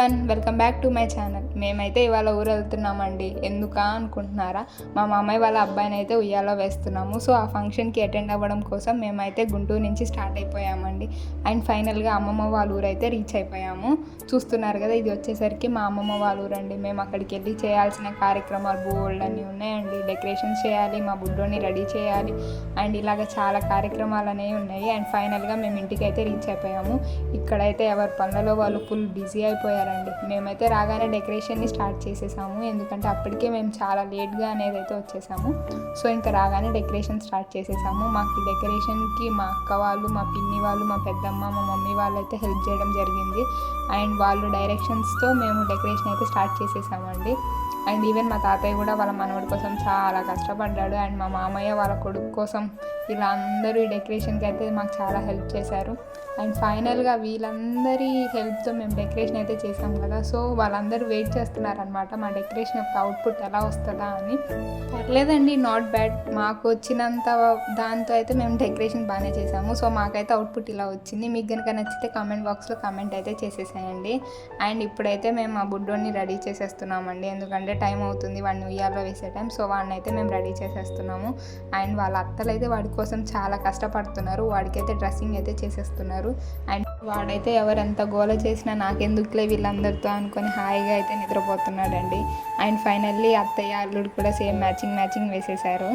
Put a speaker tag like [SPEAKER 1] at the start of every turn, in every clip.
[SPEAKER 1] Everyone, welcome back to my channel. మేమైతే ఇవాళ ఊరు వెళ్తున్నామండి. ఎందుకా అనుకుంటున్నారా? మా మామయ్య వాళ్ళ అబ్బాయిని అయితే ఉయ్యాలో వేస్తున్నాము. సో ఆ ఫంక్షన్కి అటెండ్ అవ్వడం కోసం మేమైతే గుంటూరు నుంచి స్టార్ట్ అయిపోయామండి. అండ్ ఫైనల్గా అమ్మమ్మ వాళ్ళ ఊరు అయితే రీచ్ అయిపోయాము. చూస్తున్నారు కదా, ఇది వచ్చేసరికి మా అమ్మమ్మ వాళ్ళ ఊరండి. మేము అక్కడికి వెళ్ళి చేయాల్సిన కార్యక్రమాలు బోల్డ్ అన్నీ ఉన్నాయండి. డెకరేషన్స్ చేయాలి, మా బుడ్డోని రెడీ చేయాలి, అండ్ ఇలాగ చాలా కార్యక్రమాలు అనేవి ఉన్నాయి. అండ్ ఫైనల్గా మేము ఇంటికి అయితే రీచ్ అయిపోయాము. ఇక్కడైతే ఎవరి పనులలో వాళ్ళు ఫుల్ బిజీ అయిపోయారండి. మేమైతే రాగానే డెకరేషన్ని స్టార్ట్ చేసేసాము, ఎందుకంటే అప్పటికే మేము చాలా లేట్గా అనేది అయితే వచ్చేసాము. సో ఇంకా రాగానే డెకరేషన్ స్టార్ట్ చేసేసాము. మాకు డెకరేషన్కి మా అక్క వాళ్ళు, మా పిన్ని వాళ్ళు, మా పెద్దమ్మ, మా మమ్మీ వాళ్ళు అయితే హెల్ప్ చేయడం జరిగింది. అండ్ వాళ్ళు డైరెక్షన్స్తో మేము డెకరేషన్ అయితే స్టార్ట్ చేసేసామండి. అండ్ ఈవెన్ మా తాతయ్య కూడా వాళ్ళ మనవడి కోసం చాలా కష్టపడ్డాడు. అండ్ మా మామయ్య వాళ్ళ కొడుకు కోసం ఇలా అందరూ ఈ డెకరేషన్కి అయితే మాకు చాలా హెల్ప్ చేశారు. అండ్ ఫైనల్గా వీళ్ళందరి హెల్ప్తో మేము డెకరేషన్ అయితే చేసాం కదా. సో వాళ్ళందరూ వెయిట్ చేస్తున్నారనమాట మా డెకరేషన్ యొక్క అవుట్పుట్ ఎలా వస్తుందా అని. పర్లేదండి, నాట్ బ్యాడ్. మాకు వచ్చినంత దాంతో అయితే మేము డెకరేషన్ బాగానే చేసాము. సో మాకైతే అవుట్పుట్ ఇలా వచ్చింది. మీకు కనుక నచ్చితే కామెంట్ బాక్స్లో కామెంట్ అయితే చేసేసేయండి. అండ్ ఇప్పుడైతే మేము మా బుడ్డోని రెడీ చేసేస్తున్నామండి, ఎందుకంటే టైం అవుతుంది వాడిని ఉయ్యాలో వేసే టైం. సో వాడిని అయితే మేము రెడీ చేసేస్తున్నాము. అండ్ వాళ్ళ అత్తలు అయితే వాడి కోసం చాలా కష్టపడుతున్నారు. వాడికైతే డ్రెస్సింగ్ అయితే చేసేస్తున్నారు. అండ్ వాడైతే ఎవరెంత గోల చేసినా నాకెందుకులే వీళ్ళందరితో అనుకొని హాయిగా అయితే నిద్రపోతున్నాడండి. అండ్ ఫైనల్లీ అత్తయ్య అల్లుడు కూడా సేమ్ మ్యాచింగ్ వేసేసారు.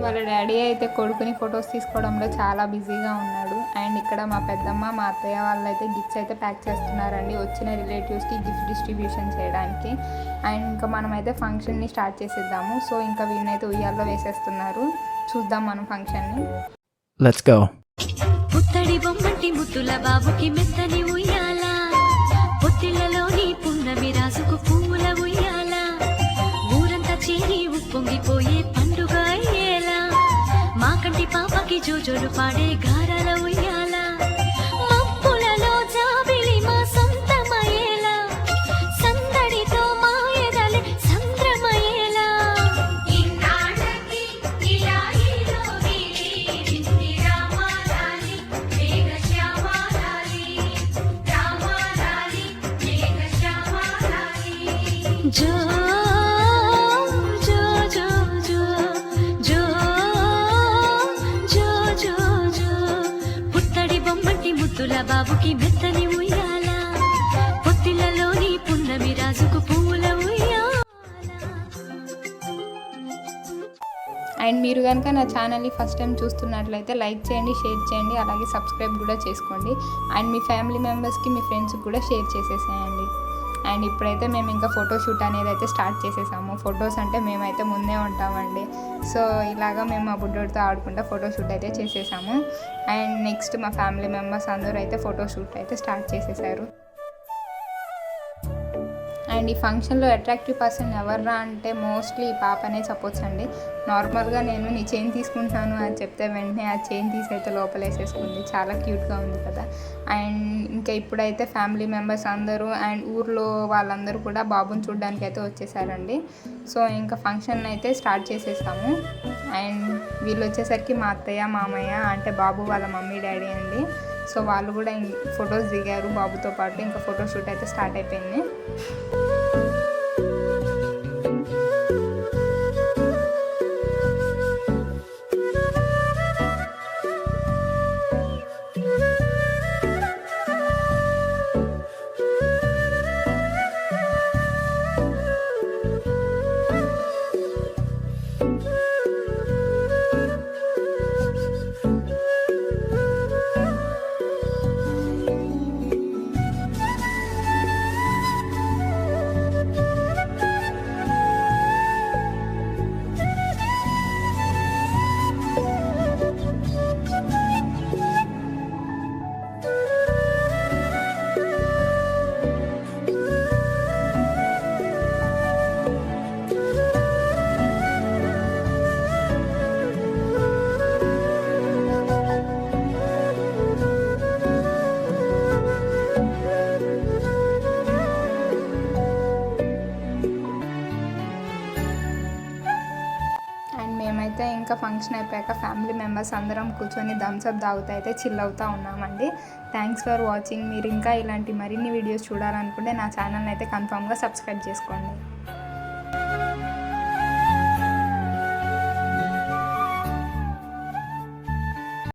[SPEAKER 1] వాళ్ళ డాడీ అయితే కొడుకుని ఫొటోస్ తీసుకోవడంలో చాలా బిజీగా ఉన్నాడు. అండ్ ఇక్కడ మా పెద్దమ్మ, మా అత్తయ్య వాళ్ళు అయితే గిఫ్ట్స్ అయితే ప్యాక్ చేస్తున్నారండి వచ్చిన రిలేటివ్స్కి గిఫ్ట్ డిస్ట్రిబ్యూషన్ చేయడానికి. అండ్ ఇంకా మనమైతే ఫంక్షన్ని స్టార్ట్ చేసేద్దాము. సో ఇంకా వీళ్ళనైతే ఉయ్యాల్లో వేసేస్తున్నారు. చూద్దాం మనం ఫంక్షన్ని.
[SPEAKER 2] Let's go.
[SPEAKER 3] పుత్తడి బొమ్మటి ముద్దుల బాబుకి మెత్తని ఉయ్యాల, పొత్తిళ్లలోని పున్నమి రాసుకు పువ్వుల ఉయ్యాల, ఊరంతా చేరి ఉప్పొంగిపోయే పండుగ అయ్యేలా, మా కంటి పాపకి జోజోలు పాడే గారాల ఉయ్యాల, మబ్బులలో జాబిలి మా సొంతమయ్యేలా, సందడితో మా ఎదలే సంద్రమయ్యేలా. జో జో జో జో జో జో జో జో పుత్తడి బొమ్మటి ముద్దుల బాబుకి మెత్తని ఉయ్యాల, పొత్తిళ్లలోని పున్నమి రాజుకు పువ్వుల ఉయ్యాల.
[SPEAKER 1] అండ్ మీరు కనుక నా ఛానల్ని ఫస్ట్ టైం చూస్తున్నట్లయితే లైక్ చేయండి, షేర్ చేయండి, అలాగే సబ్స్క్రైబ్ కూడా చేసుకోండి. అండ్ మీ ఫ్యామిలీ మెంబర్స్కి, మీ ఫ్రెండ్స్కి కూడా షేర్ చేసేసేయండి. అండ్ ఇప్పుడైతే మేము ఇంకా ఫోటోషూట్ అనేది అయితే స్టార్ట్ చేసేసాము. ఫొటోస్ అంటే మేమైతే ముందే ఉంటామండి. సో ఇలాగా మేము మా బుడ్డోడితో ఆడుకుంటూ ఫోటోషూట్ అయితే చేసేసాము. అండ్ నెక్స్ట్ మా ఫ్యామిలీ మెంబర్స్ అందరూ అయితే ఫోటోషూట్ అయితే స్టార్ట్ చేసేసారు. అండ్ ఈ ఫంక్షన్లో అట్రాక్టివ్ పర్సన్ ఎవర్రా అంటే మోస్ట్లీ ఈ పాపనే చెప్పొచ్చండి. నార్మల్గా నేను నీ చైన్ తీసుకుంటున్నాను అని చెప్తే వెంటనే ఆ చైన్ తీసి అయితే లోపలేసేసుకుంది. చాలా క్యూట్గా ఉంది కదా. అండ్ ఇంకా ఇప్పుడైతే ఫ్యామిలీ మెంబర్స్ అందరూ అండ్ ఊర్లో వాళ్ళందరూ కూడా బాబుని చూడడానికి అయితే వచ్చేసారండి. సో ఇంకా ఫంక్షన్ అయితే స్టార్ట్ చేసేసాము. అండ్ వీళ్ళు వచ్చేసరికి మా అత్తయ్య, మామయ్య అంటే బాబు వాళ్ళ మమ్మీ డాడీ అండి. సో వాళ్ళు కూడా ఫొటోస్ దిగారు బాబుతో పాటు. ఇంకా ఫోటోషూట్ అయితే స్టార్ట్ అయిపోయింది. మేమైతే ఇంకా ఫంక్షన్ అయిపోయాక ఫ్యామిలీ మెంబర్స్ అందరం కూర్చొని థమ్స్అప్ తాగుతూ అయితే చిల్ అవుతూ ఉన్నామండి. Thanks for watching. మీరు ఇంకా ఇలాంటి మరిన్ని వీడియోస్ చూడాలనుకుంటే నా ఛానల్ని అయితే కన్ఫామ్గా సబ్స్క్రైబ్ చేసుకోండి.